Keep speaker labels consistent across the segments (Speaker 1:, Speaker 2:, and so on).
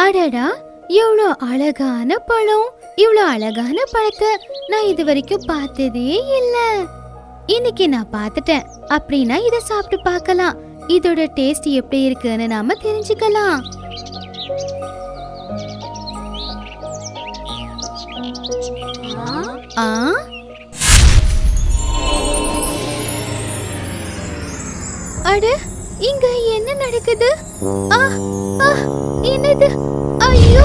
Speaker 1: அடடா, எவ்வளோ அழகான பழம்! இவ்வளோ அழகான பழத்தை நான் இது வரைக்கும் பார்த்ததே இல்ல. இன்னைக்கு நான் பார்த்துட்டேன். அப்படின்னா இத சாப்பிட்டு பார்க்கலாம். இதோட டேஸ்ட் எப்படி இருக்குன்னு நாம தெரிஞ்சுக்கலாம். அட, இங்க என்ன நடக்குது? என்னது? ஐயோ!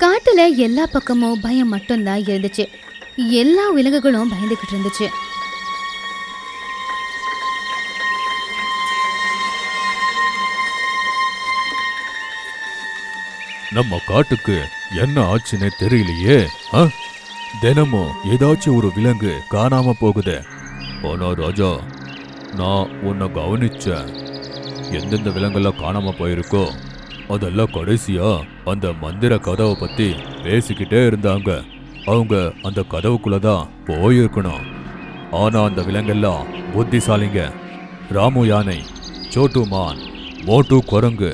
Speaker 1: காட்டுல எல்லா பக்கமும் பயம் மட்டும்தான் இருந்துச்சு. எல்லா விலங்குகளும் பயந்துகிட்டு இருந்துச்சு.
Speaker 2: நம்ம காட்டுக்கு என்ன ஆச்சுன்னே தெரியலையே. தினமும் ஏதாச்சும் ஒரு விலங்கு காணாம போகுது. ஆனா ராஜா, நான் உன்னை கவனிச்சேன். எந்தெந்த விலங்கெல்லாம் காணாம போயிருக்கோ அதெல்லாம் கடைசியா அந்த மந்திர கதவை பத்தி பேசிக்கிட்டே இருந்தாங்க. அவங்க அந்த கதவுக்குள்ளதான் போயிருக்கணும். ஆனா அந்த விலங்கெல்லாம் புத்திசாலிங்க. ராமு யானை, சோட்டு மான், மோட்டு குரங்கு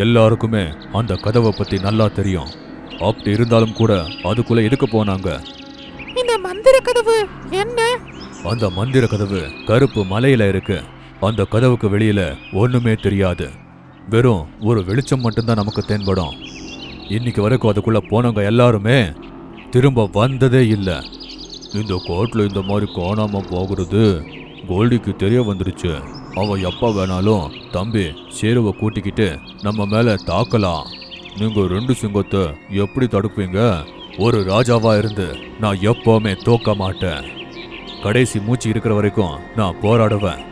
Speaker 2: எல்லாருக்குமே அந்த கதவை பத்தி நல்லா தெரியும். அப்படி இருந்தாலும் கூட அதுக்குள்ள எதுக்கு போனாங்க?
Speaker 3: இந்த மந்திர கதவு என்ன?
Speaker 2: அந்த மந்திர கதவு கருப்பு மலையில இருக்கு. அந்த கதவுக்கு வெளியில ஒண்ணுமே தெரியாது. வெறும் ஒரு வெளிச்சம் மட்டும்தான் நமக்கு தென்படும். இன்னைக்கு வரைக்கும் அதுக்குள்ள போனவங்க எல்லாருமே திரும்ப வந்ததே இல்லை. இந்த கோட்ல இந்த மாதிரி காணாம போகிறது கோல்டிக்கு தெரிய வந்துருச்சு. அவன் எப்ப வேணாலும் தம்பி சேருவை கூட்டிக்கிட்டு நம்ம மேல தாக்கலாம். நீங்க 2 சிங்கத்தை எப்படி தடுப்பீங்க? ஒரு ராஜாவா இருந்து நான் எப்பவுமே தோக்க மாட்டேன். கடைசி மூச்சு இருக்கிற வரைக்கும் நான் போராடுவேன்.